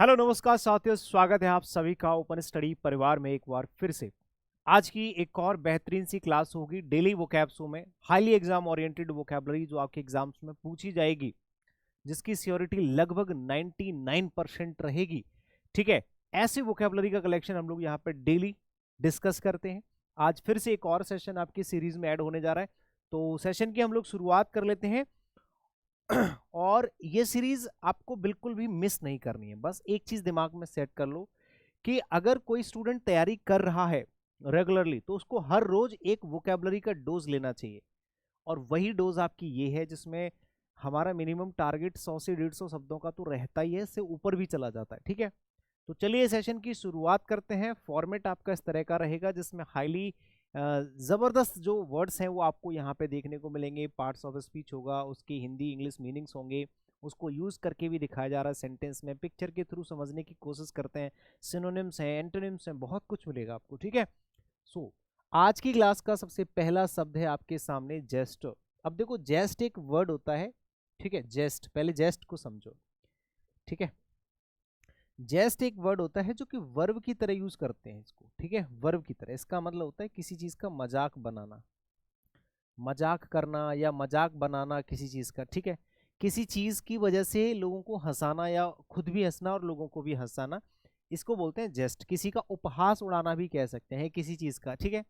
Hello नमस्कार साथियों, स्वागत है आप सभी का ओपन स्टडी परिवार में एक बार फिर से। आज की एक और बेहतरीन सी क्लास होगी डेली वोकैब्सो में, हाईली एग्जाम ओरिएंटेड वोकैबुलरी जो आपके एग्जाम्स में पूछी जाएगी, जिसकी सियोरिटी लगभग 99% रहेगी। ठीक है, ऐसी वोकैबुलरी का कलेक्शन हम लोग यहाँ पे डेली डिस्कस करते हैं। आज फिर से एक और सेशन आपकी सीरीज में ऐड होने जा रहा है, तो सेशन की हम लोग शुरुआत कर लेते हैं। और ये सीरीज आपको बिल्कुल भी मिस नहीं करनी है। बस एक चीज दिमाग में सेट कर लो कि अगर कोई स्टूडेंट तैयारी कर रहा है रेगुलरली, तो उसको हर रोज एक वोकैबुलरी का डोज लेना चाहिए। और वही डोज आपकी ये है जिसमें हमारा मिनिमम टारगेट 100 से 150 शब्दों का तो रहता ही है, इससे ऊपर भी चला जाता है। ठीक है, तो चलिए सेशन की शुरुआत करते हैं। फॉर्मेट आपका इस तरह का रहेगा जिसमें हाईली जबरदस्त जो वर्ड्स हैं वो आपको यहाँ पे देखने को मिलेंगे। पार्ट्स ऑफ स्पीच होगा, उसकी हिंदी इंग्लिश मीनिंग्स होंगे, उसको यूज करके भी दिखाया जा रहा है सेंटेंस में, पिक्चर के थ्रू समझने की कोशिश करते हैं, सिनोनिम्स हैं, एंटोनिम्स हैं, बहुत कुछ मिलेगा आपको। ठीक है, सो आज की क्लास का सबसे पहला शब्द है आपके सामने जेस्ट। अब देखो, जेस्ट एक वर्ड होता है। ठीक है, जेस्ट, पहले जेस्ट को समझो। ठीक है, जेस्ट एक वर्ड होता है जो कि वर्ब की तरह यूज करते हैं इसको। ठीक है, वर्ब की तरह, इसका मतलब होता है किसी चीज का मजाक बनाना, मजाक करना या मजाक बनाना किसी चीज का। ठीक है, किसी चीज की वजह से लोगों को हंसाना या खुद भी हंसना और लोगों को भी हंसाना, इसको बोलते हैं जेस्ट। किसी का उपहास उड़ाना भी कह सकते हैं किसी चीज का। ठीक है,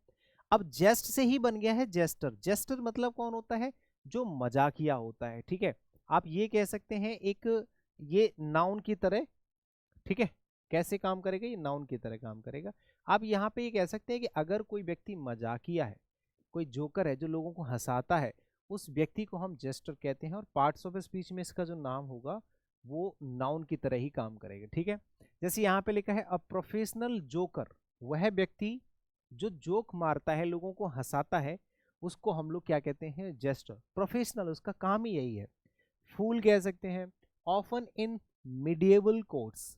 अब जेस्ट से ही बन गया है जेस्टर। जेस्टर मतलब कौन होता है? जो मजाकिया होता है। ठीक है, आप ये कह सकते हैं एक ये नाउन की तरह। ठीक है, कैसे काम करेगा? ये नाउन की तरह काम करेगा। आप यहाँ पे ये कह सकते हैं कि अगर कोई व्यक्ति मजाकिया है, कोई जोकर है जो लोगों को हंसाता है, उस व्यक्ति को हम जेस्टर कहते हैं। और पार्ट्स ऑफ स्पीच में इसका जो नाम होगा वो नाउन की तरह ही काम करेगा। ठीक है, जैसे यहाँ पे लिखा है अ प्रोफेशनल जोकर, वह व्यक्ति जो जोक मारता है, लोगों को हंसाता है, उसको हम लोग क्या कहते हैं? जेस्टर। प्रोफेशनल, उसका काम ही यही है। फूल कह सकते हैं, ऑफन इन मिडिएबल कोर्ट्स।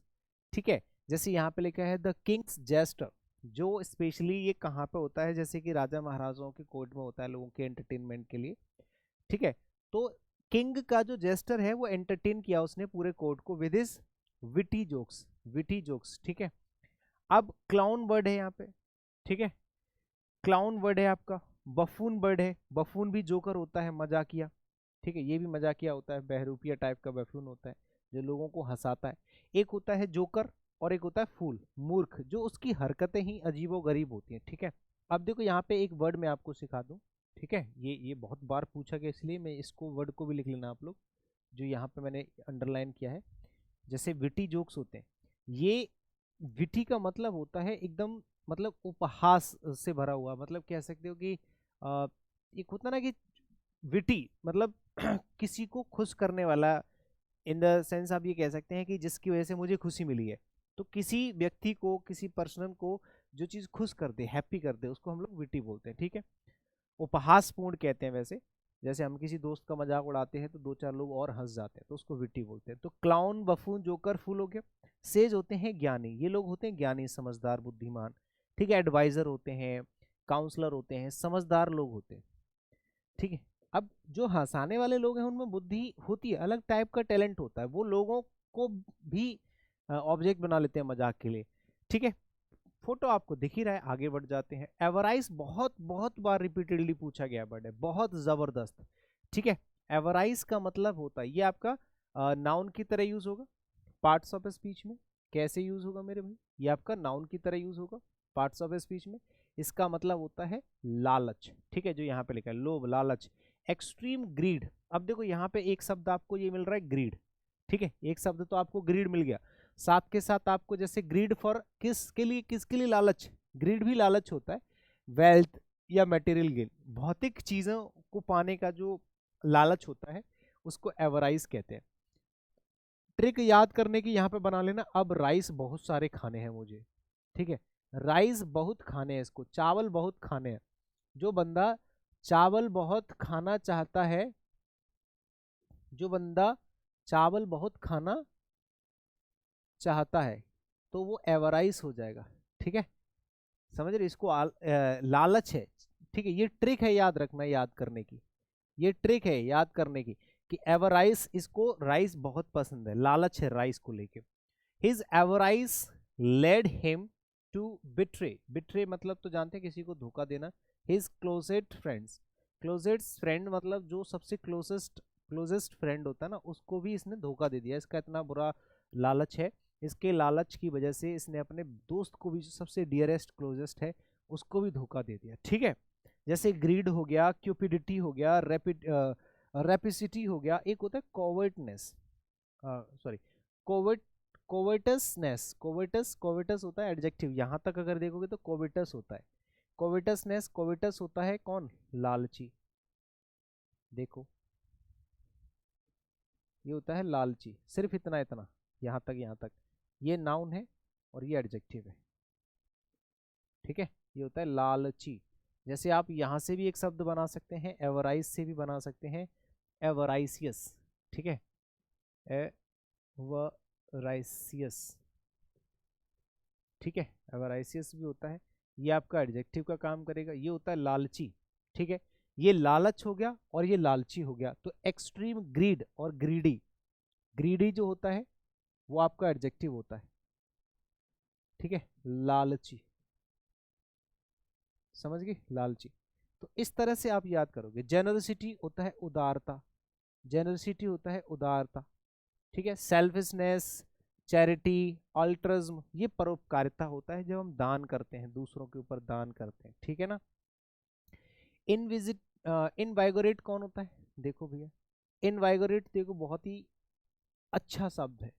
ठीक है, जैसे यहाँ पे लिखा है द किंग्स जेस्टर, जो स्पेशली ये कहाँ पे होता है? जैसे कि राजा महाराजाओं के कोर्ट में होता है, लोगों के एंटरटेनमेंट के लिए। ठीक है, तो किंग का जो जेस्टर है वो एंटरटेन किया उसने पूरे कोर्ट को with his witty jokes, witty jokes. ठीक है, अब क्लाउन वर्ड है यहाँ पे। ठीक है, क्लाउन वर्ड है आपका। बफून वर्ड है, बफून भी जोकर होता है, मजाकिया। ठीक है, ये भी मजाकिया होता है, बहरूपिया टाइप का बफून होता है जो लोगों को हंसाता है। एक होता है जोकर और एक होता है फूल, मूर्ख, जो उसकी हरकतें ही अजीबो गरीब होती हैं। ठीक है, अब देखो यहाँ पे एक वर्ड मैं आपको सिखा दूं। ठीक है, ये बहुत बार पूछा गया, इसलिए मैं इसको वर्ड को भी लिख लेना आप लोग, जो यहाँ पे मैंने अंडरलाइन किया है। जैसे विटी जोक्स होते हैं, ये विटी का मतलब होता है एकदम, मतलब उपहास से भरा हुआ। मतलब कह सकते हो कि एक होता ना कि विटी मतलब किसी को खुश करने वाला। इन द सेंस आप ये कह सकते हैं कि जिसकी वजह से मुझे खुशी मिली है। तो किसी व्यक्ति को, किसी पर्सन को जो चीज खुश कर दे, हैप्पी कर दे, उसको हम लोग विटी बोलते हैं। ठीक है, उपहासपूर्ण कहते हैं वैसे। जैसे हम किसी दोस्त का मजाक उड़ाते हैं तो दो चार लोग और हंस जाते हैं, तो उसको विटी बोलते हैं। तो क्लाउन, बफून, जोकर, फूल हो गया। सेज होते हैं ज्ञानी, ये लोग होते हैं ज्ञानी, समझदार, बुद्धिमान। ठीक है, एडवाइजर होते हैं, काउंसलर होते हैं, समझदार लोग होते हैं। ठीक है, अब जो हंसाने वाले लोग हैं उनमें बुद्धि होती है, अलग टाइप का टैलेंट होता है, वो लोगों को भी ऑब्जेक्ट बना लेते हैं मजाक के लिए। ठीक है, फोटो आपको दिख ही रहा है, आगे बढ़ जाते हैं। एवराइज बहुत बहुत बार रिपीटेडली पूछा गया वर्ड है, बहुत जबरदस्त। ठीक है, एवराइज का मतलब होता है, ये आपका नाउन की तरह यूज होगा पार्ट्स ऑफ स्पीच में। कैसे यूज होगा मेरे भाई? ये आपका नाउन की तरह यूज होगा पार्ट्स ऑफ स्पीच में। इसका मतलब होता है लालच। ठीक है, जो यहाँ पे लिखा है लोभ, लालच, एक्सट्रीम ग्रीड। अब देखो यहाँ पे एक शब्द आपको ये मिल रहा है, ग्रीड। ठीक है, एक शब्द तो आपको ग्रीड मिल गया, साथ के साथ आपको जैसे ग्रीड फॉर किसके लिए, किसके लिए लालच? ग्रीड भी लालच होता है, वेल्थ या मटेरियल गेन, भौतिक चीजों को पाने का जो लालच होता है उसको एवराइज कहते हैं। ट्रिक याद करने की यहाँ पे बना लेना, अब राइस बहुत सारे खाने हैं मुझे। ठीक है, राइस बहुत खाने हैं, इसको चावल बहुत खाने हैं। जो बंदा चावल बहुत खाना चाहता है, जो बंदा चावल बहुत खाना चाहता है, तो वो एवराइज हो जाएगा। ठीक है, समझ रहे? इसको लालच है। ठीक है, ये ट्रिक है याद रखना, याद करने की, ये ट्रिक है याद करने की कि एवराइज, इसको राइस बहुत पसंद है, लालच है राइस को लेके। His avarice led him to betray, betray मतलब तो जानते हैं किसी को धोखा देना। His closest friends, closest friend मतलब जो सबसे क्लोजेस्ट फ्रेंड होता है ना, उसको भी इसने धोखा दे दिया। इसका इतना बुरा लालच है, इसके लालच की वजह से इसने अपने दोस्त को भी, जो सबसे डियरेस्ट क्लोजेस्ट है, उसको भी धोखा दे दिया। ठीक है, जैसे ग्रीड हो गया, क्यूपिडिटी हो गया, रेपिसिटी हो गया, एक होता है कोवर्टनेस, सॉरी कोवर्ट कोवर्टसनेस, कोवर्टस होता है एडजेक्टिव, यहां तक अगर देखोगे तो कोविटस होता है, कोविटसनेस, कोविटस होता है कौन, लालची। देखो ये होता है लालची, सिर्फ इतना इतना, यहां तक ये नाउन है और ये एडजेक्टिव है। ठीक है, ये होता है लालची। जैसे आप यहां से भी एक शब्द बना सकते हैं, एवराइस से भी बना सकते हैं, एवराइसियस। ठीक है, एवराइसियस, ठीक है, एवराइसियस भी होता है, ये आपका एडजेक्टिव का काम करेगा। ये होता है लालची। ठीक है, ये लालच हो गया और ये लालची हो गया। तो एक्सट्रीम ग्रीड और ग्रीडी, ग्रीडी जो होता है वो आपका एडजेक्टिव होता है। ठीक है, लालची, समझ गए, लालची। तो इस तरह से आप याद करोगे। जेनरसिटी होता है उदारता, जेनरसिटी होता है उदारता। ठीक है, सेल्फिशनेस, चैरिटी, अल्ट्रज्म, ये परोपकारिता होता है, जब हम दान करते हैं, दूसरों के ऊपर दान करते हैं। ठीक है ना। इनविजिट इनवाइगोरेट कौन होता है, देखो भैया, इनवाइगोरेट देखो बहुत ही अच्छा शब्द है।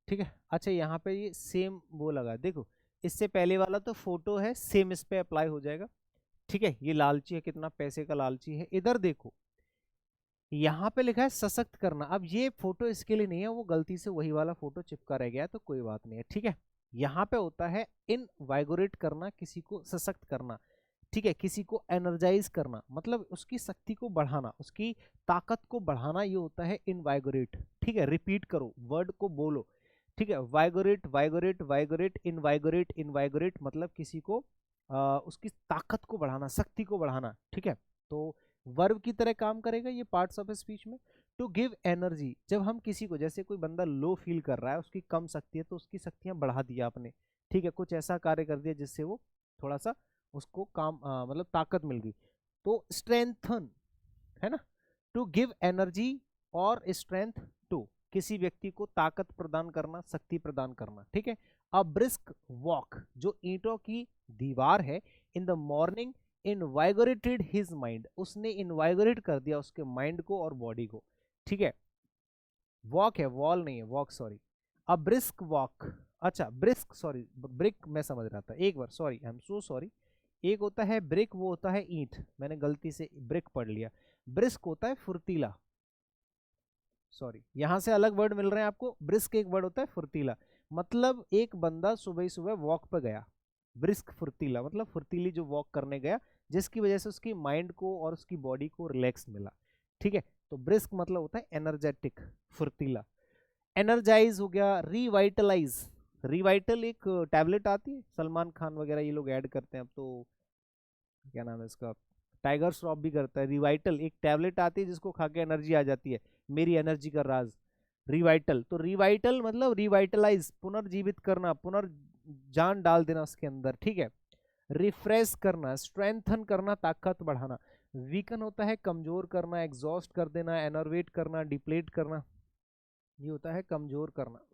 ठीक है, अच्छा यहाँ पे ये सेम वो लगा, देखो इससे पहले वाला तो फोटो है, सेम इस पे अप्लाई हो जाएगा। ठीक है, ये लालची है, कितना पैसे का लालची है। इधर देखो यहाँ पे लिखा है सशक्त करना। अब ये फोटो इसके लिए नहीं है, वो गलती से वही वाला फोटो चिपका रह गया है, तो कोई बात नहीं है। ठीक है, यहाँ पे होता है इनवाइगोरेट करना, किसी को सशक्त करना। ठीक है, किसी को एनर्जाइज करना, मतलब उसकी शक्ति को बढ़ाना, उसकी ताकत को बढ़ाना, ये होता है इनवाइगोरेट। ठीक है, रिपीट करो, वर्ड को बोलो। ठीक है, वाइगोरेट, वाइगोरेट, वाइगोरेट, इनवाइगोरेट, इनवाइगोरेट मतलब किसी को उसकी ताकत को बढ़ाना, शक्ति को बढ़ाना। ठीक है, तो वर्ब की तरह काम करेगा ये पार्ट्स ऑफ स्पीच में। टू गिव एनर्जी, जब हम किसी को, जैसे कोई बंदा लो फील कर रहा है, उसकी कम शक्ति है, तो उसकी शक्तियां बढ़ा दिया आपने। ठीक है, कुछ ऐसा कार्य कर दिया जिससे वो थोड़ा सा उसको काम मतलब ताकत मिल गई। तो स्ट्रेंथन है ना, टू गिव एनर्जी और स्ट्रेंथ टू, किसी व्यक्ति को ताकत प्रदान करना, शक्ति प्रदान करना। ठीक है, अ ब्रिस्क वॉक, जो ईंटों की दीवार है, in the morning invigorated his mind, उसने इनवाइगोरेट कर दिया उसके माइंड को और बॉडी को। ठीक है, वॉक है, वॉल नहीं है, walk, sorry, a brisk walk. अच्छा ब्रिस्क, सॉरी ब्रिक मैं समझ रहा था, एक बार sorry, I am so sorry. एक होता है ब्रिक, वो होता है ईंट, मैंने गलती से ब्रिक पढ़ लिया। ब्रिस्क होता है फुर्तीला, सॉरी, यहां से अलग वर्ड मिल रहे हैं आपको। ब्रिस्क एक वर्ड होता है फुर्तीला, मतलब एक बंदा सुबह ही सुबह वॉक पे गया, ब्रिस्क फुर्तीला मतलब फुर्तीली जो वॉक करने गया, जिसकी वजह से उसकी माइंड को और उसकी बॉडी को रिलैक्स मिला। ठीक है, तो ब्रिस्क मतलब होता है एनर्जेटिक, फुर्तीला। एनर्जाइज हो गया, रिवाइटलाइज, रिवाइटल एक टैबलेट आती है, सलमान खान वगैरह ये लोग ऐड करते हैं अब तो, क्या नाम है इसका, टाइगर श्रॉफ भी करता है। रिवाइटल एक टैबलेट आती है जिसको खा के एनर्जी आ जाती है, मेरी एनर्जी का राज, रिवाइटल। तो रिवाइटल मतलब रिवाइटलाइज, पुनर्जीवित करना, पुनर्जान डाल देना उसके अंदर। ठीक है, रिफ्रेश करना, स्ट्रेंथन करना, ताकत बढ़ाना। वीकन होता है कमजोर करना, एग्जॉस्ट कर देना, एनर्वेट करना, डिप्लेट करना, ये होता है कमजोर करना।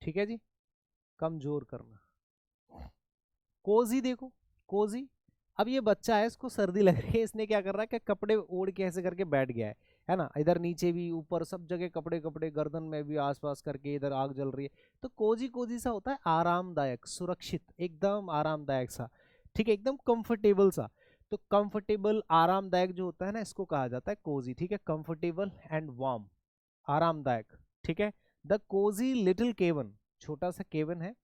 ठीक है जी, कमजोर करना। कोजी देखो, कोजी, अब ये बच्चा है, इसको सर्दी लग रही है, इसने क्या कर रहा है कि कपड़े ओढ़ के ऐसे करके बैठ गया है ना, इधर नीचे भी ऊपर सब जगह कपड़े, कपड़े गर्दन में भी आसपास करके, इधर आग जल रही है। तो कोजी, कोजी सा होता है आरामदायक, सुरक्षित, एकदम आरामदायक सा। ठीक है, एकदम कंफर्टेबल सा। तो कंफर्टेबल आरामदायक जो होता है ना, इसको कहा जाता है कोजी। ठीक है, कंफर्टेबल एंड वार्म, आरामदायक। ठीक है, द कोजी लिटिल केवन, छोटा सा केवन है,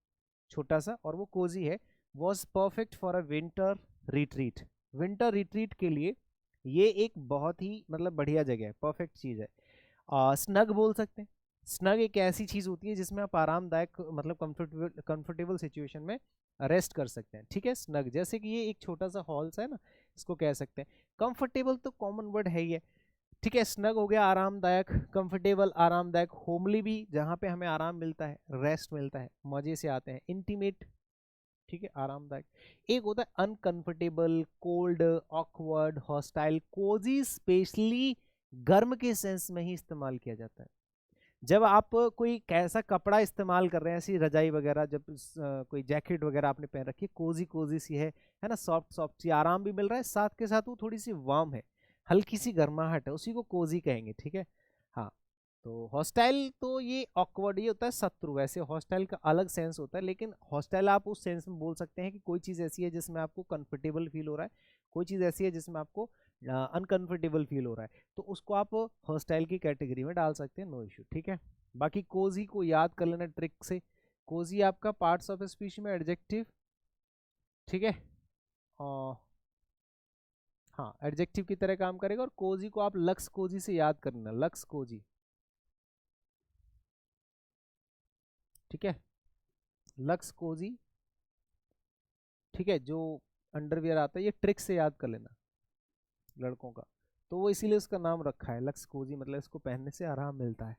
छोटा सा, और वो कोजी है, was perfect for a winter retreat, winter retreat के लिए ये एक बहुत ही मतलब बढ़िया जगह है, परफेक्ट चीज है। स्नग बोल सकते हैं, स्नग एक ऐसी चीज होती है जिसमें आप आरामदायक मतलब कंफर्टेबल कंफर्टेबल सिचुएशन में रेस्ट कर सकते हैं। ठीक है, स्नग जैसे कि ये एक छोटा सा हॉल सा है ना, इसको कह सकते हैं। कंफर्टेबल तो कॉमन वर्ड है ही है, ठीक है, स्नग हो गया आरामदायक, कंफर्टेबल आरामदायक, होमली भी जहाँ पे हमें आराम मिलता है, रेस्ट मिलता है, मजे से आते हैं, इंटीमेट, ठीक है, आरामदायक। एक होता है uncomfortable, cold, awkward, hostile, cozy specially गर्म के सेंस में ही इस्तेमाल किया जाता है। जब आप कोई कैसा कपड़ा इस्तेमाल कर रहे हैं, ऐसी रजाई वगैरह, जब कोई जैकेट वगैरह आपने पहन रखी है, कोजी कोजी सी है ना, सॉफ्ट सॉफ्ट सी, आराम भी मिल रहा है, साथ के साथ वो थोड़ी सी वार्म है, हल्की सी गर्माहट है, उसी को कोजी कहेंगे, ठीक है। हाँ, तो हॉस्टाइल तो ये ऑकवर्ड, ये होता है शत्रु। वैसे हॉस्टाइल का अलग सेंस होता है, लेकिन हॉस्टाइल आप उस सेंस में बोल सकते हैं कि कोई चीज़ ऐसी है जिसमें आपको कंफर्टेबल फील हो रहा है, कोई चीज़ ऐसी है जिसमें आपको अनकंफर्टेबल फील हो रहा है, तो उसको आप हॉस्टाइल की कैटेगरी में डाल सकते हैं, नो इशू, ठीक है। बाकी कोजी को याद कर लेना ट्रिक से। कोजी आपका पार्ट्स ऑफ स्पीच में एडजेक्टिव, ठीक है, और हाँ एडजेक्टिव की तरह काम करेगा। और कोजी को आप लक्स कोजी से याद करना, लक्स कोजी, ठीक है, लक्स कोजी, ठीक है। जो अंडरवियर आता है, ये ट्रिक से याद कर लेना लड़कों का, तो वो इसीलिए उसका नाम रखा है लक्स कोजी, मतलब इसको पहनने से आराम मिलता है।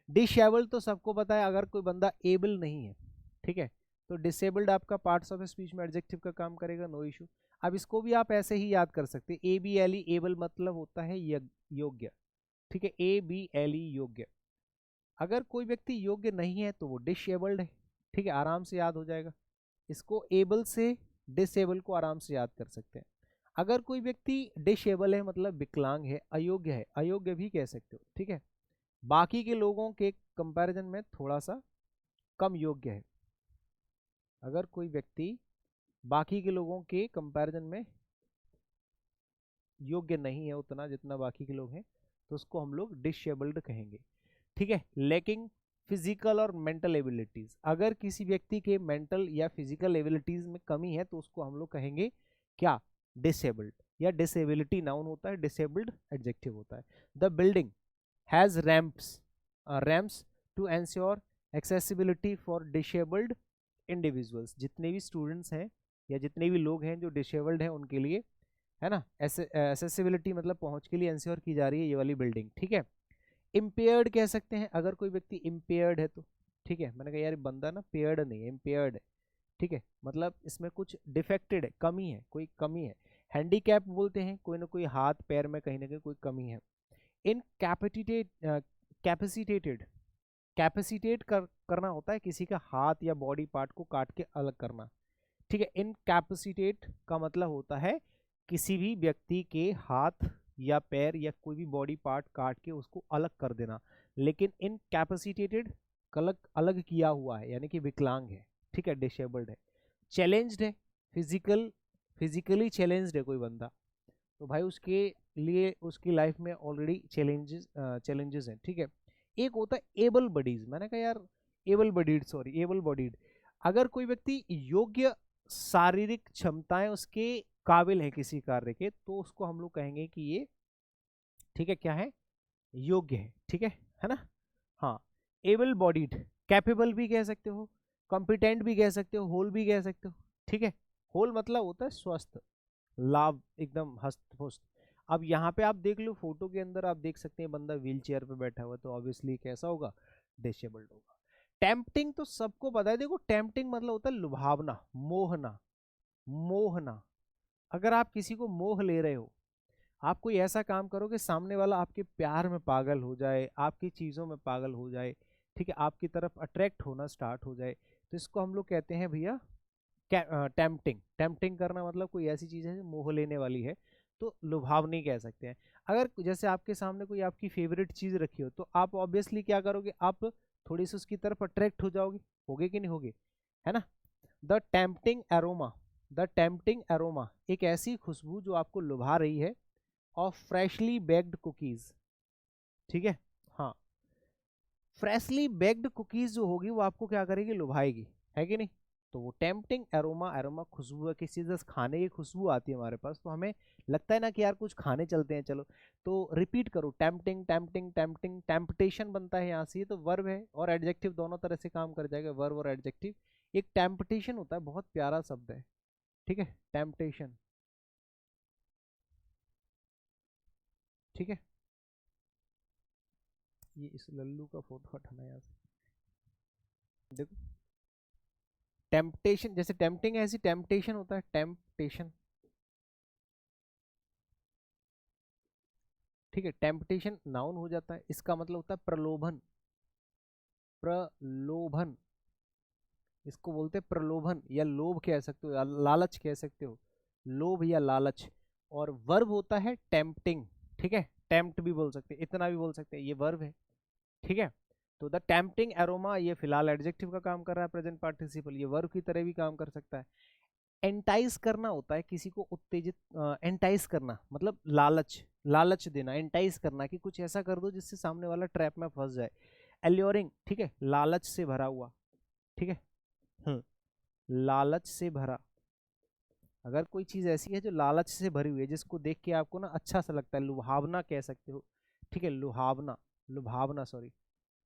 डिसेबल्ड तो सबको पता है, अगर कोई बंदा एबल नहीं है, ठीक है, तो डिसेबल्ड आपका पार्ट्स ऑफ स्पीच में एडजेक्टिव का काम करेगा, नो इशू। अब इसको भी आप ऐसे ही याद कर सकते हैं, A B L E, able मतलब होता है योग्य, ठीक है, ए बी एल ई योग्य। अगर कोई व्यक्ति योग्य नहीं है तो वो डिसेबल्ड है, ठीक है, आराम से याद हो जाएगा। इसको एबल से डिसेबल को आराम से याद कर सकते हैं। अगर कोई व्यक्ति डिसेबल है मतलब विकलांग है, अयोग्य है, अयोग्य भी कह सकते हो, ठीक है, बाकी के लोगों के कंपैरिजन में थोड़ा सा कम योग्य है। अगर कोई व्यक्ति बाकी के लोगों के कंपैरिजन में योग्य नहीं है उतना जितना बाकी के लोग हैं, तो उसको हम लोग डिसेबल्ड कहेंगे, ठीक है। लेकिन फिजिकल और मेंटल एबिलिटीज, अगर किसी व्यक्ति के मेंटल या फिजिकल एबिलिटीज में कमी है तो उसको हम लोग कहेंगे क्या, डिसेबल्ड। या डिसेबिलिटी नाउन होता है, डिसेबल्ड एडजेक्टिव होता है। The building has ramps to ensure accessibility for disabled individuals. जितने भी स्टूडेंट्स हैं या जितने भी लोग हैं जो डिसेबल्ड हैं उनके लिए, है ना, एक्सेसिबिलिटी मतलब पहुंच के लिए इंश्योर की जा रही है ये वाली बिल्डिंग, ठीक है। इम्पेयर्ड कह सकते हैं, अगर कोई व्यक्ति इम्पेयर्ड है तो, ठीक है, मैंने कहा यार बंदा ना पेयर्ड नहीं है, इम्पेयर्ड है, ठीक है, मतलब इसमें कुछ डिफेक्टेड है, कमी है, कोई कमी है। हैंडीकैप बोलते हैं, कोई ना कोई हाथ पैर में कहीं ना कहीं कोई कमी है। इनकैपेसिटेट, कैपेसिटेटेड, करना होता है किसी का हाथ या बॉडी पार्ट को काट के अलग करना, ठीक है। इनकैपेसिटेट का मतलब होता है किसी भी व्यक्ति के हाथ या पैर या कोई भी बॉडी पार्ट काट के उसको अलग कर देना। लेकिन इनकैपेसिटेटेड अलग अलग किया हुआ है, यानी कि विकलांग है, ठीक है, डिसेबल्ड है। चैलेंज्ड है, फिजिकली चैलेंज्ड है कोई बंदा, तो भाई उसके लिए उसकी लाइफ में ऑलरेडी चैलेंजेस हैं, ठीक है। एक होता है एबल बडीज, मैंने कहा यार एबल बॉडीड, अगर कोई व्यक्ति योग्य शारीरिक क्षमताएं उसके काबिल है किसी कार्य के, तो उसको हम लोग कहेंगे कि ये, ठीक है, क्या है, योग्य है, ठीक है ना। हाँ, एबल बॉडीड, कैपेबल भी कह सकते हो, कॉम्पिटेंट भी कह सकते हो, होल भी कह सकते हो, ठीक है। होल मतलब होता है स्वस्थ, लाभ, एकदम हस्त पुष्ट। अब यहाँ पे आप देख लो फोटो के अंदर, आप देख सकते हैं बंदा व्हील चेयर पे बैठा हुआ, तो ऑब्वियसली कैसा होगा, डिसेबल्ड होगा। टेम्पटिंग तो सबको पता है, देखो टेम्पटिंग मतलब होता है लुभावना, मोहना, मोहना। अगर आप किसी को मोह ले रहे हो, आप कोई ऐसा काम करो कि सामने वाला आपके प्यार में पागल हो जाए, आपकी चीज़ों में पागल हो जाए, ठीक है, आपकी तरफ अट्रैक्ट होना स्टार्ट हो जाए, तो इसको हम लोग कहते हैं भैया टेम्पटिंग। टेम्पटिंग करना मतलब कोई ऐसी चीज़ है जो मोह लेने वाली है, तो लुभावनी कह सकते हैं। अगर जैसे आपके सामने कोई आपकी फेवरेट चीज़ रखी हो, तो आप ऑब्वियसली क्या करोगे, आप थोड़ी सी उसकी तरफ अट्रैक्ट हो जाओगे, होगे कि नहीं होगे, है ना। The tempting aroma, the tempting aroma, एक ऐसी खुशबू जो आपको लुभा रही है, ऑफ फ्रेशली बेक्ड कुकीज, ठीक है। हाँ, फ्रेशली बेक्ड कुकीज जो होगी वो आपको क्या करेगी, लुभाएगी, है कि नहीं। तो वो टेम्पटिंग एरोमा, एरोमा खुशबू है, किसी चीज़ खाने की खुशबू आती है हमारे पास, तो हमें लगता है ना कि यार कुछ खाने चलते हैं चलो, तो रिपीट करो, टेम्पटिंग टेम्पटिंग टेम्पटिंग, टेम्पटेशन बनता है यहाँ से, ये तो वर्ब है और एडजेक्टिव दोनों तरह से काम कर जाएगा, वर्ब और एडजेक्टिव। एक टेम्पटेशन होता है, बहुत प्यारा शब्द है, ठीक है, टेम्पटेशन, ठीक है। ये इस लल्लू का फोटो हटाना यहाँ से। देखो टेम्पटेशन, जैसे टेम्पटिंग है ऐसी टेम्पटेशन होता है, टेम्पटेशन। ठीक है, टेम्पटेशन नाउन हो जाता है, इसका मतलब होता है प्रलोभन। प्रलोभन, इसको बोलते हैं प्रलोभन, या लोभ कह सकते हो, या लालच कह सकते हो, लोभ या लालच। और वर्ब होता है टेम्पटिंग। ठीक है, टेम्प्ट भी बोल सकते हैं, इतना भी बोल सकते हैं, ये वर्ब है। ठीक है, तो द टेम्पटिंग एरोमा, ये फिलहाल एडजेक्टिव का काम कर रहा है, प्रेजेंट पार्टिसिपल, ये वर्ब की तरह भी काम कर सकता है। एंटाइज करना होता है किसी को उत्तेजित, एंटाइज करना मतलब लालच, लालच देना, एंटाइज करना कि कुछ ऐसा कर दो जिससे सामने वाला ट्रैप में फंस जाए। एल्योरिंग, ठीक है, लालच से भरा हुआ। ठीक है, लालच से भरा, अगर कोई चीज ऐसी है जो लालच से भरी हुई है, जिसको देख के आपको ना अच्छा सा लगता है, लुभावना कह सकते हो। ठीक है, लुभावना, लुभावना सॉरी,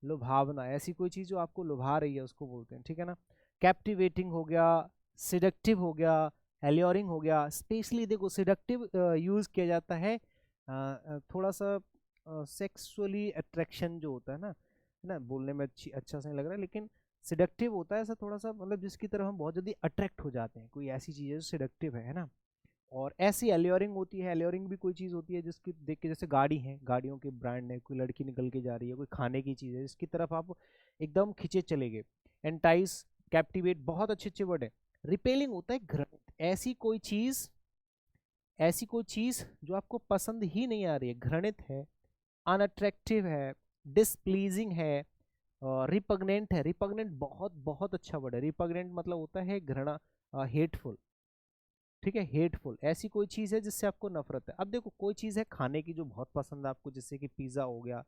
लुभावना, ऐसी कोई चीज जो आपको लुभा रही है उसको बोलते हैं। ठीक है ना, कैप्टिवेटिंग हो गया, सिडक्टिव हो गया, एल्योरिंग हो गया। स्पेशली देखो सिडक्टिव यूज किया जाता है थोड़ा सा सेक्सुअली अट्रैक्शन जो होता है ना, बोलने में अच्छा से नहीं लग रहा है, लेकिन सिडक्टिव होता है ऐसा थोड़ा सा, मतलब जिसकी तरफ हम बहुत जल्दी अट्रैक्ट हो जाते हैं, कोई ऐसी चीज़ है जो सिडक्टिव है ना। और ऐसी एल्योरिंग होती है, एल्योरिंग भी कोई चीज़ होती है जिसकी देख के, जैसे गाड़ी है, गाड़ियों के ब्रांड है, कोई लड़की निकल के जा रही है, कोई खाने की चीज़ है जिसकी तरफ आप एकदम खिंचे चले गए। एंटाइस, कैप्टिवेट, बहुत अच्छे अच्छे वर्ड है। रिपेलिंग होता है घृणित, ऐसी कोई चीज़, ऐसी कोई चीज़ जो आपको पसंद ही नहीं आ रही है, घृणित है, अनअट्रैक्टिव है, डिसप्लीजिंग है, रिपग्नेंट है। रिपग्नेंट बहुत बहुत अच्छा वर्ड है, रिपग्नेंट मतलब होता है घृणा, हेटफुल। ठीक है, हेटफुल, ऐसी कोई चीज़ है जिससे आपको नफरत है। अब देखो कोई चीज़ है खाने की जो बहुत पसंद है आपको, जैसे कि पिज़्ज़ा हो गया,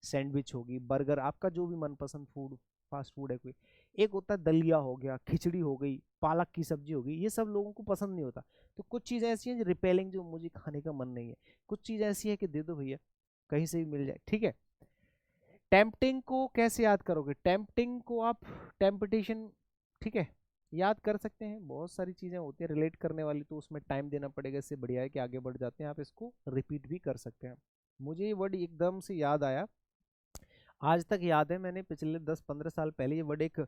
सैंडविच होगी, बर्गर, आपका जो भी मनपसंद फूड, फास्ट फूड है कोई। एक होता है दलिया हो गया, खिचड़ी हो गई, पालक की सब्जी हो गई, ये सब लोगों को पसंद नहीं होता। तो कुछ चीज़ें ऐसी हैं जो रिपेलिंग, जो मुझे खाने का मन नहीं है। कुछ चीज़ ऐसी है कि दे दो भैया, कहीं से भी मिल जाए। ठीक है, टेम्पटिंग को कैसे याद करोगे? टेम्पटिंग को आप टेम्पटेशन, ठीक है, याद कर सकते हैं। बहुत सारी चीज़ें होती हैं रिलेट करने वाली, तो उसमें टाइम देना पड़ेगा, इससे बढ़िया है कि आगे बढ़ जाते हैं, आप इसको रिपीट भी कर सकते हैं। मुझे ये वर्ड एकदम से याद आया, आज तक याद है, मैंने पिछले 10-15 साल पहले ये वर्ड एक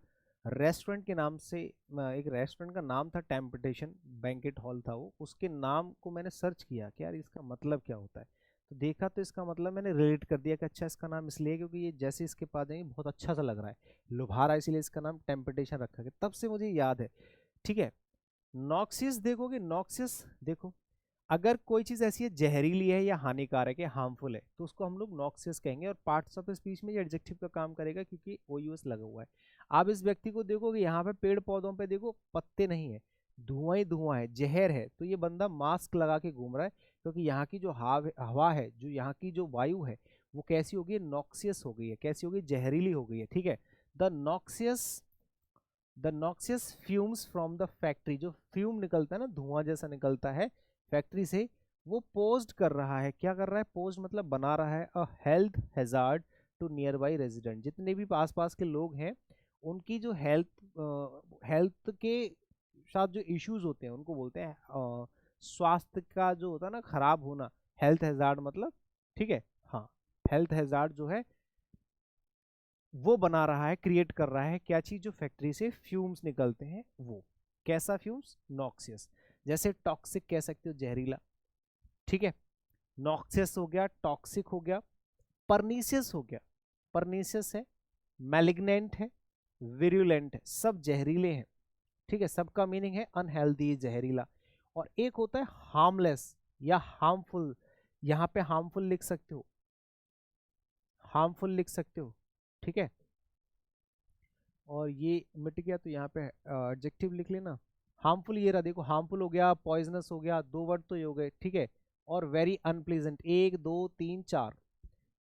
रेस्टोरेंट के नाम से, एक रेस्टोरेंट का नाम था टेम्पटेशन, बैंकेट हॉल था वो, उसके नाम को मैंने सर्च किया कि यार इसका मतलब क्या होता है। तो देखा तो इसका मतलब मैंने रिलेट कर दिया कि अच्छा इसका नाम इसलिए क्योंकि ये जैसे इसके पास जाएंगे बहुत अच्छा सा लग रहा है, लुभा रहा है, इसलिए इसका नाम टेम्पटेशन रखा गया, तब से मुझे याद है। ठीक है, नॉक्सियस देखोगे, नॉक्सियस देखो, अगर कोई चीज ऐसी है जहरीली है या हानिकारक है, हार्मफुल है, तो उसको हम लोग नॉक्सियस कहेंगे। और पार्ट्स ऑफ स्पीच में ये एडजेक्टिव का काम करेगा क्योंकि ओ यूएस लगा हुआ है। आप इस व्यक्ति को देखोगे, यहाँ पे पेड़ पौधों पे देखो पत्ते नहीं है, धुआं ही धुआं है, जहर है, तो ये बंदा मास्क लगा के घूम रहा है, क्योंकि यहाँ की जो हवा है, जो यहाँ की जो वायु है, वो कैसी हो गई है, नॉक्सियस हो गई है। कैसी हो गई? जहरीली हो गई है। ठीक है, the noxious, the noxious fumes from the factory, जो फ्यूम निकलता है ना, धुआं जैसा निकलता है फैक्ट्री से, वो पोज्ड कर रहा है। क्या कर रहा है? पोज्ड मतलब बना रहा है a health hazard to nearby resident. जितने भी आस पास के लोग हैं उनकी जो हेल्थ के साथ जो इश्यूज होते हैं उनको बोलते हैं स्वास्थ्य का जो होता है ना खराब होना, हेल्थ हैजार्ड मतलब। ठीक है, हाँ, हेल्थ हैजार्ड जो है वो बना रहा है, क्रिएट कर रहा है। क्या चीज? जो फैक्ट्री से फ्यूम्स निकलते हैं वो। कैसा फ्यूम्स? नॉक्सियस। जैसे टॉक्सिक कह सकते हो, जहरीला। ठीक है, नॉक्सियस हो गया, टॉक्सिक हो गया, परनीसियस हो गया, परनीसियस है, मैलिग्नेंट है, विरुलेंट है, सब जहरीले हैं। ठीक है, सबका मीनिंग है अनहेल्दी, जहरीला। और एक होता है हार्मलेस या हार्मफुल, यहां पे हार्मफुल लिख सकते हो, हार्मफुल लिख सकते हो। ठीक है, और ये मिट गया तो यहाँ पे एडजेक्टिव लिख लेना। हार्मफुल ये रहा, देखो, हार्मफुल हो गया, पॉइजनस हो गया, दो वर्ड तो ये हो गए। ठीक है, और वेरी अनप्लीजेंट, 1 2 3 4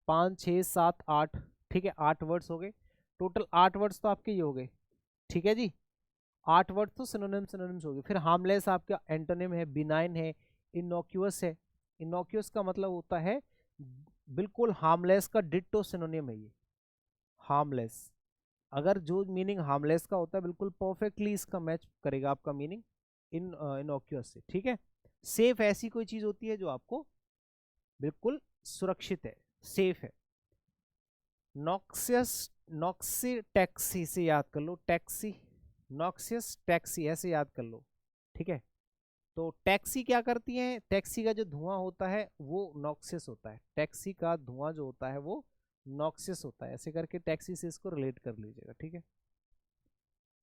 5 6 7 8। ठीक है, 8 वर्ड्स हो गए टोटल, 8 वर्ड्स तो आपके ये हो गए। ठीक है जी, 8 वर्ड तो सिनोनिम्स हो गए। फिर हार्मलेस आपका एंटोनिम है, बिनाइन है, इनोक्यूअस है। इनोक्यूअस का मतलब होता है बिल्कुल हार्मलेस का डिट्टो सिनोनिम है ये, हार्मलेस। अगर जो मीनिंग हार्मलेस का होता है बिल्कुल परफेक्टली इसका मैच करेगा आपका मीनिंग इन इनोक्यूअस से। ठीक है, सेफ ऐसी कोई चीज होती है जो आपको बिल्कुल सुरक्षित है, सेफ है। नॉक्सियस, नॉक्सी टैक्सी से याद कर लो, टैक्सी, नॉक्सियस टैक्सी ऐसे याद कर लो, ठीक है। तो टैक्सी क्या करती है, टैक्सी का जो धुआं होता है वो नॉक्सियस होता है, टैक्सी का धुआं जो होता है वो नॉक्सियस होता है, ऐसे करके टैक्सी से इसको रिलेट कर लीजिएगा, ठीक है।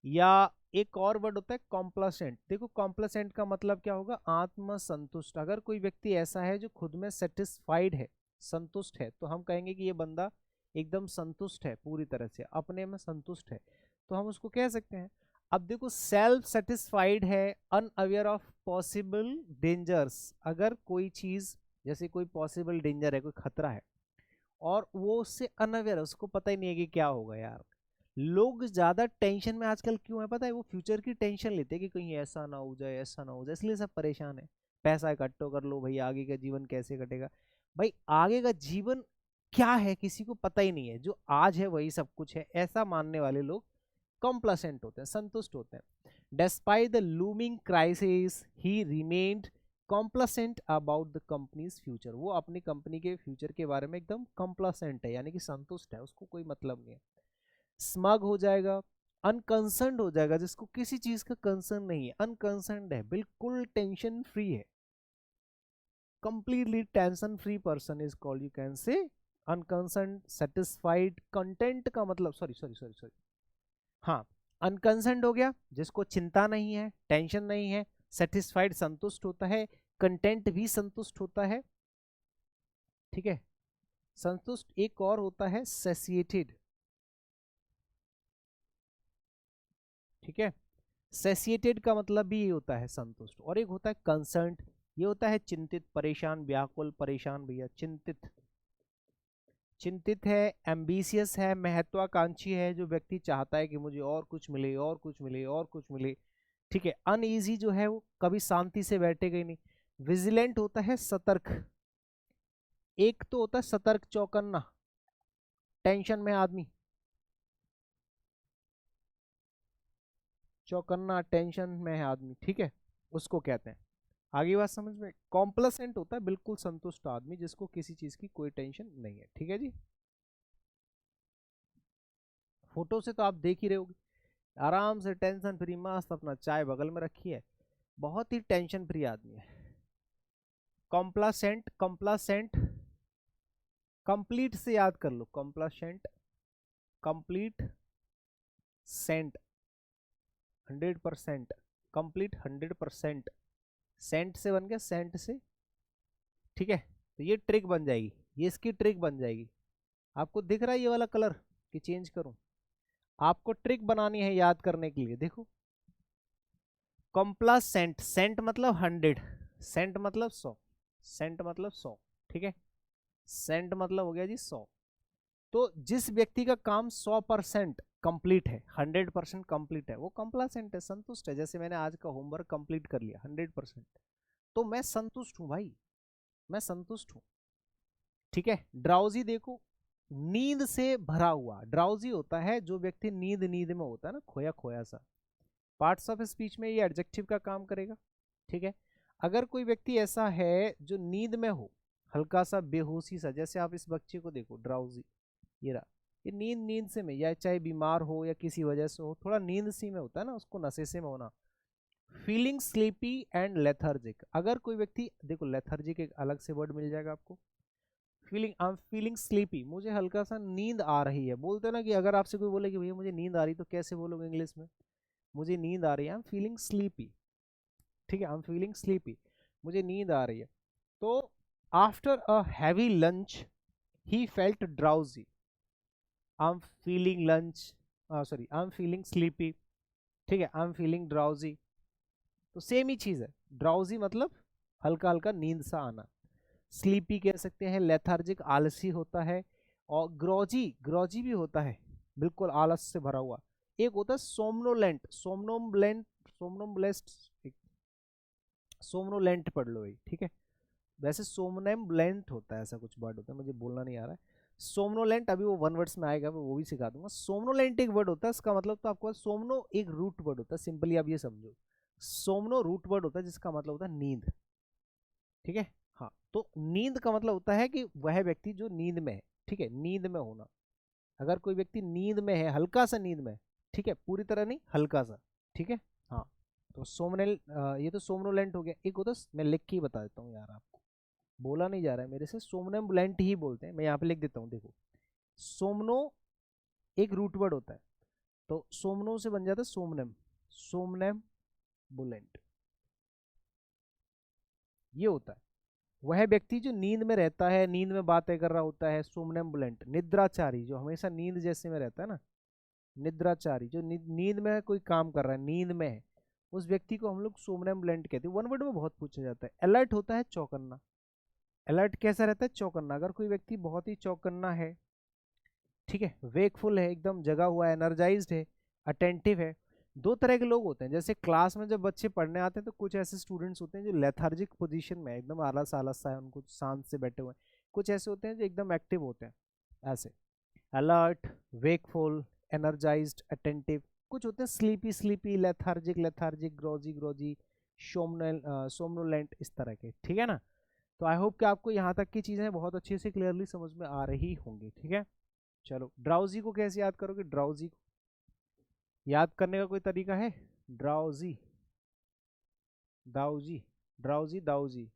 या एक और वर्ड होता है कॉम्प्लासेंट। देखो कॉम्प्लासेंट का मतलब क्या होगा, आत्मसंतुष्ट। अगर कोई व्यक्ति ऐसा है जो खुद में सेटिस्फाइड है, संतुष्ट है, तो हम कहेंगे कि ये बंदा एकदम संतुष्ट है, पूरी तरह से अपने में संतुष्ट है, तो हम उसको कह सकते हैं। अब देखो सेल्फ सेटिस्फाइड है, अनअवेयर ऑफ पॉसिबल डेंजर्स। अगर कोई चीज, जैसे कोई पॉसिबल डेंजर है, कोई खतरा है, और वो उससे अनअवेयर है, उसको पता ही नहीं है कि क्या होगा। यार लोग ज्यादा टेंशन में आजकल क्यों है पता है, वो फ्यूचर की टेंशन लेते हैं कि कहीं ऐसा ना हो जाए, ऐसा ना हो जाए, इसलिए सब परेशान है। पैसा इकट्ठा कर लो भाई, आगे का जीवन कैसे कटेगा। भाई आगे का जीवन क्या है किसी को पता ही नहीं है, जो आज है वही सब कुछ है, ऐसा मानने वाले लोग कॉम्प्लासेंट होते हैं, संतुष्ट होते हैं। Despite the looming crisis he remained complacent about the company's future. वो अपनी कंपनी के फ्यूचर के बारे में एकदम कॉम्प्लासेंट है, यानी कि संतुष्ट है, उसको कोई मतलब नहीं है। स्मग हो जाएगा, अनकंसर्न्ड हो जाएगा, जिसको किसी चीज का कंसर्न नहीं है, अनकंसर्न्ड है, बिल्कुल टेंशन फ्री है, completely tension free person is called, you can say unconcerned, satisfied. Content का मतलब, सॉरी सॉरी सॉरी सॉरी, हाँ, अनकंसर्न्ड हो गया जिसको चिंता नहीं है, टेंशन नहीं है, सेटिस्फाइड संतुष्ट होता है, कंटेंट भी संतुष्ट होता है, ठीक है। संतुष्ट एक और होता है सेसिएटेड, ठीक है। सेसिएटेड का मतलब भी ये होता है संतुष्ट, और एक होता है कंसर्न्ड, ये होता है चिंतित, परेशान, व्याकुल, परेशान भैया, चिंतित, चिंतित है। एम्बिशियस है, महत्वाकांक्षी है, जो व्यक्ति चाहता है कि मुझे और कुछ मिले, और कुछ मिले, और कुछ मिले, ठीक है। अनईजी जो है वो कभी शांति से बैठेगा ही नहीं। विजिलेंट होता है सतर्क, एक तो होता है सतर्क, चौकन्ना, टेंशन में आदमी, चौकन्ना टेंशन में है आदमी, ठीक है, उसको कहते हैं। आगे बात समझ में। कॉम्प्लासेंट होता है बिल्कुल संतुष्ट आदमी, जिसको किसी चीज की कोई टेंशन नहीं है, ठीक है जी। फोटो से तो आप देख ही रहे होगे, आराम से टेंशन फ्री, मस्त अपना चाय बगल में रखी है, बहुत ही टेंशन फ्री आदमी है। कॉम्प्लासेंट, कॉम्प्लासेंट कंप्लीट से याद कर लो, कॉम्प्लासेंट, कंप्लीट, सेंट 100%, कंप्लीट 100%, सेंट से बन गया, सेंट से, ठीक है। तो ये ट्रिक बन जाएगी, ये इसकी ट्रिक बन जाएगी। आपको दिख रहा है ये वाला कलर कि चेंज करूं, आपको ट्रिक बनानी है याद करने के लिए, देखो। कॉम्प्लासेंट, सेंट मतलब 100, सेंट मतलब 100, सेंट मतलब 100, ठीक है। सेंट मतलब हो गया जी 100। तो जिस व्यक्ति का काम 100% कंप्लीट है, 100% कंप्लीट है, वो कंप्लासेंट है, संतुष्ट है। जैसे मैंने आज का होमवर्क कंप्लीट कर लिया 100%, तो मैं संतुष्ट हूं भाई, मैं संतुष्ट हूं, ठीक है। ड्राउजी देखो, नींद से भरा हुआ, ड्राउजी होता है जो व्यक्ति नींद, नींद में होता है ना, खोया खोया सा। पार्ट्स ऑफ स्पीच में ये एडजेक्टिव का काम करेगा, ठीक है। अगर कोई व्यक्ति ऐसा है जो नींद में हो, हल्का सा बेहोशी सा, जैसे आप इस बच्चे को देखो, ड्राउजी, ये रहा, ये नींद, नींद से में, या चाहे बीमार हो या किसी वजह से हो, थोड़ा नींद सी में होता है ना, उसको नशे से में होना। फीलिंग स्लीपी एंड लेथर्जिक, अगर कोई व्यक्ति, देखो लेथर्जिक एक अलग से वर्ड मिल जाएगा आपको। Feeling, I am feeling sleepy, मुझे हल्का सा नींद आ रही है। बोलते हैं ना कि अगर आपसे कोई बोले कि भैया मुझे नींद आ रही, तो कैसे बोलोगे इंग्लिश में, मुझे नींद आ रही है, आई एम फीलिंग स्लीपी, ठीक है, आई एम फीलिंग स्लीपी, मुझे नींद आ रही है। तो after a heavy lunch he felt drowsy, I am feeling lunch, sorry, I am feeling sleepy, ठीक है, आई एम फीलिंग ड्राउजी, तो सेम ही चीज है। ड्राउजी मतलब हल्का हल्का नींद सा आना, स्लीपी कह सकते हैं, लेथार्जिक आलसी होता है, और ग्रोजी, ग्रोजी भी होता है, बिल्कुल आलस से भरा हुआ। एक होता है सोमनोलेंट, सोमनोलेंट, सोमनोलेस्ट, सोमनोलेंट पढ़ लो भाई, ठीक है। वैसे सोमनोलेंट होता है, ऐसा कुछ वर्ड होता है, मुझे बोलना नहीं आ रहा है। सोमनोलेंट अभी वो वन वर्ड्स में आएगा, वो भी सिखा दूंगा। सोमनोलेंट एक वर्ड होता है, इसका मतलब तो आपको सोमनो एक रूट वर्ड होता है, सिंपली आप ये समझो, सोमनो रूट वर्ड होता है जिसका मतलब होता है नींद, ठीक है। हाँ, तो नींद का मतलब होता है कि वह व्यक्ति जो नींद में है, ठीक है, नींद में होना। अगर कोई व्यक्ति नींद में है, हल्का सा नींद में, ठीक है, पूरी तरह नहीं, हल्का सा, ठीक है। हाँ, तो सोमनेल, ये तो सोमनोलेंट हो गया। एक होता है, मैं लिख के ही बता देता हूँ यार आपको, बोला नहीं जा रहा है मेरे से, सोमनेम्बुलेंट ही बोलते हैं। मैं यहाँ पे लिख देता हूँ, देखो, सोमनो एक रूट वर्ड होता है, तो सोमनो से बन जाता है सोमनेम, सोमनेम्बुलेंट, ये होता है वह व्यक्ति जो नींद में रहता है, नींद में बातें कर रहा होता है, सोमनेम्बुलेंट। निद्राचारी जो हमेशा नींद जैसे में रहता है ना, निद्राचारी जो नींद में कोई काम कर रहा है, नींद में है, उस व्यक्ति को हम लोग सोमनेम्बुलेंट कहते हैं। वन वर्ड में बहुत पूछा जाता है। अलर्ट होता है चौकन्ना। अलर्ट कैसा रहता है? चौकन्ना। अगर कोई व्यक्ति बहुत ही चौकन्ना है, ठीक है, वेकफुल है, एकदम जगा हुआ है, एनर्जाइज्ड है, अटेंटिव है। दो तरह के लोग होते हैं, जैसे क्लास में जब बच्चे पढ़ने आते हैं तो कुछ ऐसे स्टूडेंट्स होते हैं जो लेथार्जिक पोजीशन में एकदम आलस आलस सा है, उनको शांत से बैठे हुए हैं। कुछ ऐसे होते हैं जो एकदम एक्टिव होते हैं, ऐसे अलर्ट, वेकफुल, एनर्जाइज्ड, अटेंटिव। कुछ होते हैं sleepy sleepy, lethargic lethargic, ग्रोजी ग्रोजी, somnolent, इस तरह के, ठीक है ना। तो आई होप कि आपको यहाँ तक की चीज़ें बहुत अच्छे से क्लियरली समझ में आ रही होंगी, ठीक है। चलो, ड्राउजी को कैसे याद करोगे? ड्राउजी को याद करने का कोई तरीका है? ड्राउजी, दाऊजी, ड्राउजी, दाऊजी,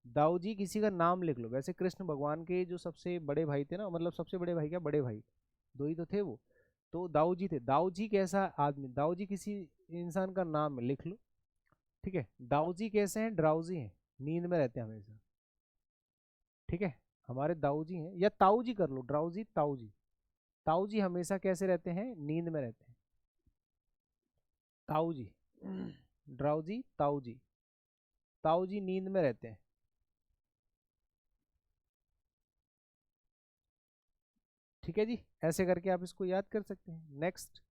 दाऊजी किसी का नाम लिख लो। वैसे कृष्ण भगवान के जो सबसे बड़े भाई थे ना, मतलब सबसे बड़े भाई क्या, बड़े भाई दो ही तो थे वो, तो दाऊ जी थे। दाऊ जी कैसा आदमी, दाऊ जी किसी इंसान का नाम है, लिख लो, ठीक है। दाऊ जी कैसे हैं? ड्राउजी हैं, नींद में रहते हैं हमेशा, ठीक है। हमारे दाऊ जी हैं, या ताऊ जी कर लो, ड्राउजी ताऊ जी। ताऊ जी हमेशा कैसे रहते हैं? नींद में रहते हैं, ताऊ जी। ड्राउजी ताऊ जी, ताऊ जी नींद में रहते हैं, ठीक है जी। ऐसे करके आप इसको याद कर सकते हैं। नेक्स्ट,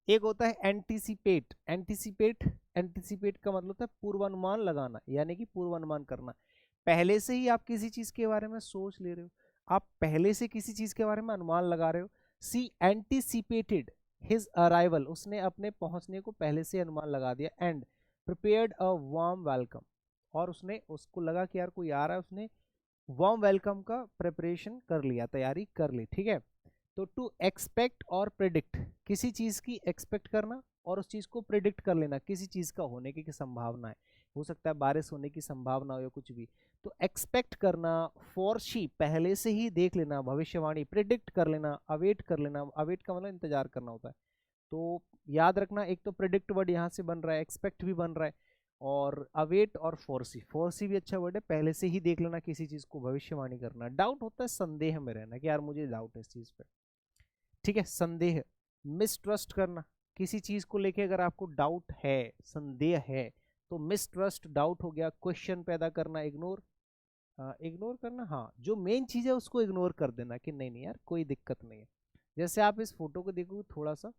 एक होता है एंटीसिपेट। एंटीसिपेट, एंटीसिपेट का मतलब होता है पूर्वानुमान लगाना, यानी कि पूर्वानुमान करना। पहले से ही आप किसी चीज के बारे में सोच ले रहे हो, आप पहले से किसी चीज के बारे में अनुमान लगा रहे हो। सी एंटीसिपेटेड हिज अराइवल, उसने अपने पहुंचने को पहले से अनुमान लगा दिया। And prepared a warm welcome, और उसने, उसको लगा कि यार कोई आ रहा है, उसने वार्म वेलकम का प्रिपरेशन कर लिया, तैयारी कर ली, ठीक है। तो टू एक्सपेक्ट और प्रिडिक्ट, किसी चीज की एक्सपेक्ट करना और उस चीज को प्रिडिक्ट कर लेना, किसी चीज का होने की संभावना है, हो सकता है बारिश होने की संभावना हो या कुछ भी, तो एक्सपेक्ट करना। फोरशी, पहले से ही देख लेना, भविष्यवाणी, प्रिडिक्ट कर लेना, अवेट कर लेना। अवेट का मतलब इंतजार करना होता है। तो याद रखना, एक तो प्रिडिक्ट वर्ड यहाँ से बन रहा है, एक्सपेक्ट भी बन रहा है, और अवेट और फोरसी, फोरसी भी अच्छा वर्ड है, पहले से ही देख लेना किसी चीज को, भविष्यवाणी करना। डाउट होता है संदेह में रहना, कि यार मुझे डाउट है इस चीज पे, ठीक है, संदेह। मिसट्रस्ट करना, किसी चीज को लेके अगर आपको डाउट है, संदेह है, तो मिसट्रस्ट, डाउट हो गया। क्वेश्चन पैदा करना, इग्नोर, इग्नोर करना, हाँ, जो मेन चीज है उसको इग्नोर कर देना, कि नहीं नहीं यार कोई दिक्कत नहीं है। जैसे आप इस फोटो को देखोगे थोड़ा सा,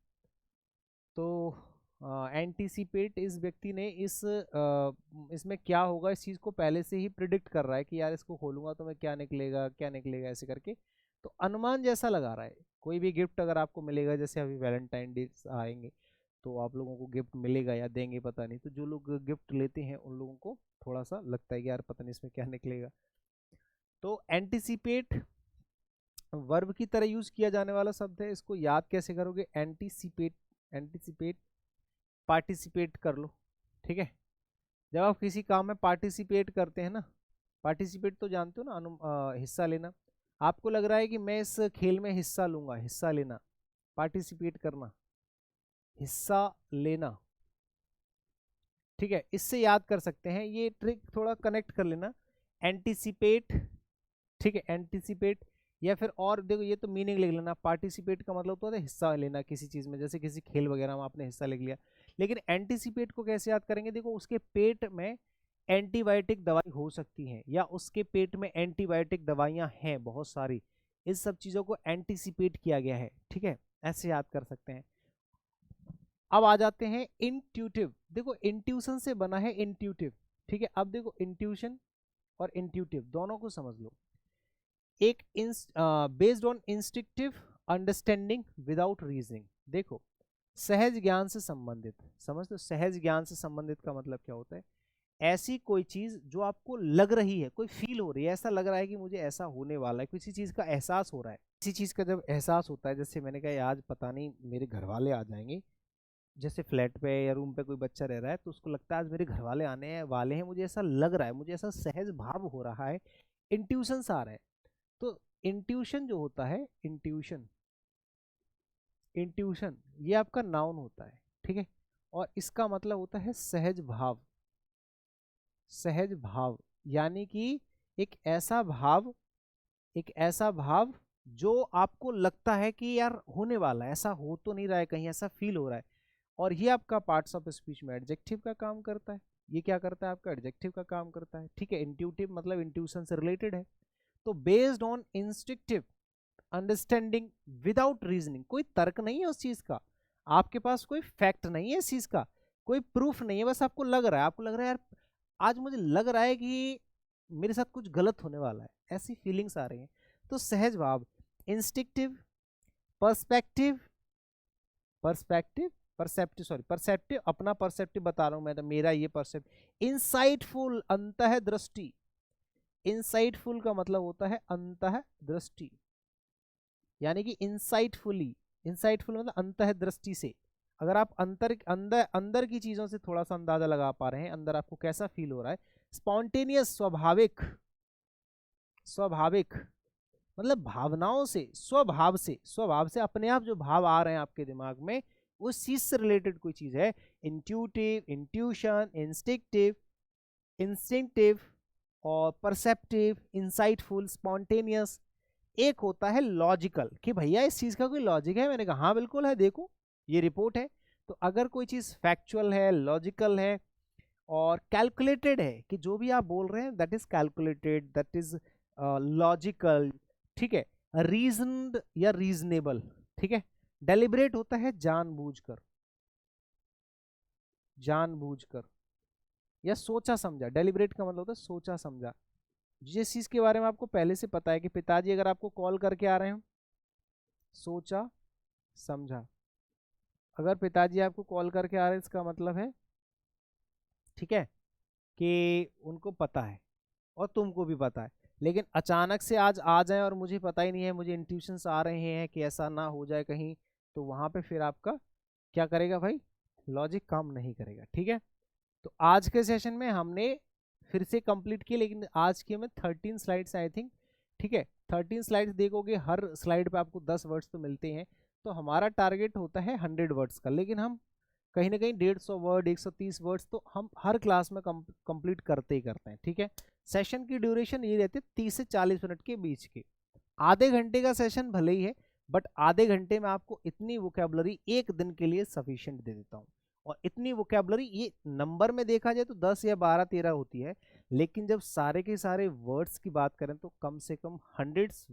तो एंटीसिपेट, इस व्यक्ति ने इसमें क्या होगा इस चीज को पहले से ही प्रिडिक्ट कर रहा है, कि यार इसको खोलूंगा तो मैं क्या निकलेगा, क्या निकलेगा, ऐसे करके। तो अनुमान जैसा लगा रहा है। कोई भी गिफ्ट अगर आपको मिलेगा, जैसे अभी वैलेंटाइन डे आएंगे, तो आप लोगों को गिफ्ट मिलेगा या देंगे पता नहीं, तो जो लोग गिफ्ट लेते हैं उन लोगों को थोड़ा सा लगता है कि यार पता नहीं इसमें क्या निकलेगा। तो एंटीसिपेट वर्ब की तरह यूज किया जाने वाला शब्द है। इसको याद कैसे करोगे? एंटीसिपेट, एंटीसिपेट, पार्टिसिपेट कर लो, ठीक है। जब आप किसी काम में पार्टिसिपेट करते हैं ना, पार्टिसिपेट तो जानते हो ना, हिस्सा लेना। आपको लग रहा है कि मैं इस खेल में हिस्सा लूंगा, हिस्सा लेना, पार्टिसिपेट करना, हिस्सा लेना, ठीक है। इससे याद कर सकते हैं, ये ट्रिक थोड़ा कनेक्ट कर लेना। एंटिसिपेट, ठीक है, एंटिसिपेट, या फिर और देखो, ये तो मीनिंग लिख लेना। पार्टिसिपेट का मतलब होता है हिस्सा लेना किसी चीज में, जैसे किसी खेल वगैरह में आपने हिस्सा ले लिया। लेकिन एंटिसिपेट को कैसे याद करेंगे? देखो, उसके पेट में एंटीबायोटिक दवाई हो सकती है, या उसके पेट में एंटीबायोटिक दवाइयां हैं बहुत सारी, इस सब चीजों को एंटिसिपेट किया गया है, ठीक है, ऐसे याद कर सकते हैं। अब आ जाते हैं इंट्यूटिव। देखो, इंट्यूशन से बना है इंट्यूटिव, ठीक है। अब देखो, इंट्यूशन और इंट्यूटिव दोनों को समझ लो। एक based on instinctive understanding without reasoning. देखो, सहज ज्ञान से संबंधित, समझ लो, सहज ज्ञान से संबंधित का मतलब क्या होता है? ऐसी कोई चीज जो आपको लग रही है, कोई फील हो रही है, ऐसा लग रहा है कि मुझे ऐसा होने वाला है, किसी चीज का एहसास हो रहा है। किसी चीज का जब एहसास होता है, जैसे मैंने कहा आज पता नहीं मेरे घर वाले आ जाएंगे, जैसे फ्लैट पे या रूम पे कोई बच्चा रह रहा है तो उसको लगता है आज मेरे घर वाले आने वाले हैं, मुझे ऐसा लग रहा है, मुझे ऐसा सहज भाव हो रहा है, इंट्यूशन आ रहा है। तो इंट्यूशन जो होता है, इंट्यूशन, इंट्यूशन ये आपका नाउन होता है, ठीक है। और इसका मतलब होता है सहज भाव। सहज भाव यानी कि एक ऐसा भाव, एक ऐसा भाव जो आपको लगता है कि यार होने वाला है, ऐसा हो तो नहीं रहा है, कहीं ऐसा फील हो रहा है। और ये आपका पार्ट्स ऑफ स्पीच में एडजेक्टिव का काम करता है। ये क्या करता है, आपका एडजेक्टिव का काम करता है, ठीक है। इंट्यूटिव मतलब इंट्यूशन से रिलेटेड है। तो based on instinctive understanding without reasoning, कोई तर्क नहीं है उस चीज का, आपके पास कोई फैक्ट नहीं है इस चीज का, कोई प्रूफ नहीं है, बस आपको लग रहा है, आपको लग रहा है यार आज मुझे लग रहा है कि मेरे साथ कुछ गलत होने वाला है, ऐसी फीलिंग्स आ रही हैं। तो सहज भाव, instinctive, perspective, perspective, perceptive, sorry perceptive, अपना परसेप्टिव बता रहा हूं मैं, तो मेरा ये परसेप्टिव, इंसाइटफुल, अंतः दृष्टि। इंसाइटफुल का मतलब होता है अंतः दृष्टि, यानी कि इंसाइटफुली, इंसाइटफुल मतलब अंतः दृष्टि से। अगर आप अंतर अंदर अंदर की चीजों से थोड़ा सा अंदाजा लगा पा रहे हैं, अंदर आपको कैसा फील हो रहा है। स्पॉन्टेनियस, स्वाभाविक, स्वाभाविक मतलब भावनाओं से, स्वभाव से, स्वभाव से अपने आप जो भाव आ रहे हैं आपके दिमाग में, उस चीज से रिलेटेड कोई चीज है। इंट्यूटिव, इंट्यूशन, इंस्टिंक्टिव, इंस्टिंक्टिव और परसेप्टिव, इंसाइटफुल, स्पॉन्टेनियस। एक होता है लॉजिकल, कि भैया इस चीज का कोई लॉजिक है, मैंने कहा हाँ बिल्कुल है, देखो ये रिपोर्ट है। तो अगर कोई चीज फैक्चुअल है, लॉजिकल है और कैलकुलेटेड है, कि जो भी आप बोल रहे हैं that is calculated, that is logical, ठीक है, रीजनड या रीजनेबल, ठीक है। डेलिब्रेट होता है जानबूझकर, जानबूझकर या सोचा समझा। डेलिब्रेट का मतलब होता है सोचा समझा। जिस चीज के बारे में आपको पहले से पता है कि पिताजी अगर आपको कॉल करके आ रहे हैं, सोचा समझा। अगर पिताजी आपको कॉल करके आ रहे हैं, इसका मतलब है, ठीक है, कि उनको पता है और तुमको भी पता है। लेकिन अचानक से आज आ जाए और मुझे पता ही नहीं है, मुझे इंट्यूशंस आ रहे हैं कि ऐसा ना हो जाए कहीं, तो वहां पे फिर आपका क्या करेगा भाई, लॉजिक काम नहीं करेगा, ठीक है। तो आज के सेशन में हमने फिर से कंप्लीट किया, लेकिन आज की हमें 13 स्लाइड्स आई थिंक, ठीक है। 13 स्लाइड्स देखोगे, हर स्लाइड पे आपको 10 वर्ड्स तो मिलते हैं। तो हमारा टारगेट होता है 100 वर्ड्स का, लेकिन हम कहीं ना कहीं 150 वर्ड, 130 वर्ड्स तो हम हर क्लास में कंप्लीट करते ही करते हैं, ठीक है। सेशन की ड्यूरेशन ये रहती है 30 से 40 मिनट के बीच की। आधे घंटे का सेशन भले ही है, बट आधे घंटे में आपको इतनी वोकेबलरी एक दिन के लिए सफिशिएंट दे देता हूँ। और इतनी वोकेबलरी ये नंबर में देखा जाए तो 10 या 12 13 होती है, लेकिन जब सारे के सारे वर्ड्स की बात करें तो कम से कम हंड्रेड्स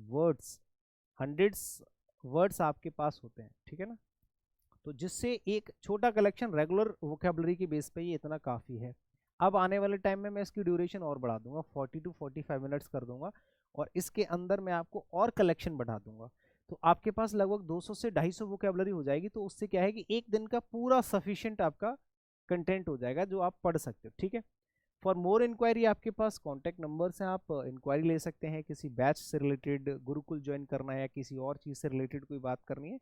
वर्ड्स आपके पास होते हैं, ठीक है ना। तो जिससे एक छोटा कलेक्शन रेगुलर वोकेबलरी के बेस पे ये इतना काफ़ी है। अब आने वाले टाइम में मैं इसकी ड्यूरेशन और बढ़ा दूंगा, 40 to 45 मिनट्स कर दूंगा, और इसके अंदर मैं आपको और कलेक्शन बढ़ा दूंगा। तो आपके पास लगभग 200 से 250 वोकेबलरी हो जाएगी। तो उससे क्या है कि एक दिन का पूरा सफिशिएंट आपका कंटेंट हो जाएगा जो आप पढ़ सकते हो, ठीक है। फॉर मोर इंक्वायरी आपके पास कॉन्टैक्ट नंबर्स हैं, आप इंक्वायरी ले सकते हैं, किसी बैच से रिलेटेड, गुरुकुल ज्वाइन करना है या किसी और चीज़ से रिलेटेड कोई बात करनी है,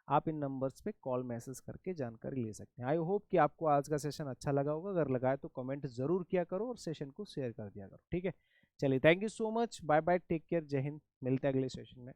आप इन नंबर्स पे कॉल मैसेज करके जानकारी ले सकते हैं। आई होप कि आपको आज का सेशन अच्छा लगा होगा, अगर लगा है तो कमेंट जरूर किया करो और सेशन को शेयर कर दिया करो, ठीक है। चलिए, thank you so much, bye bye, take care, जय हिंद, मिलते हैं अगले सेशन में।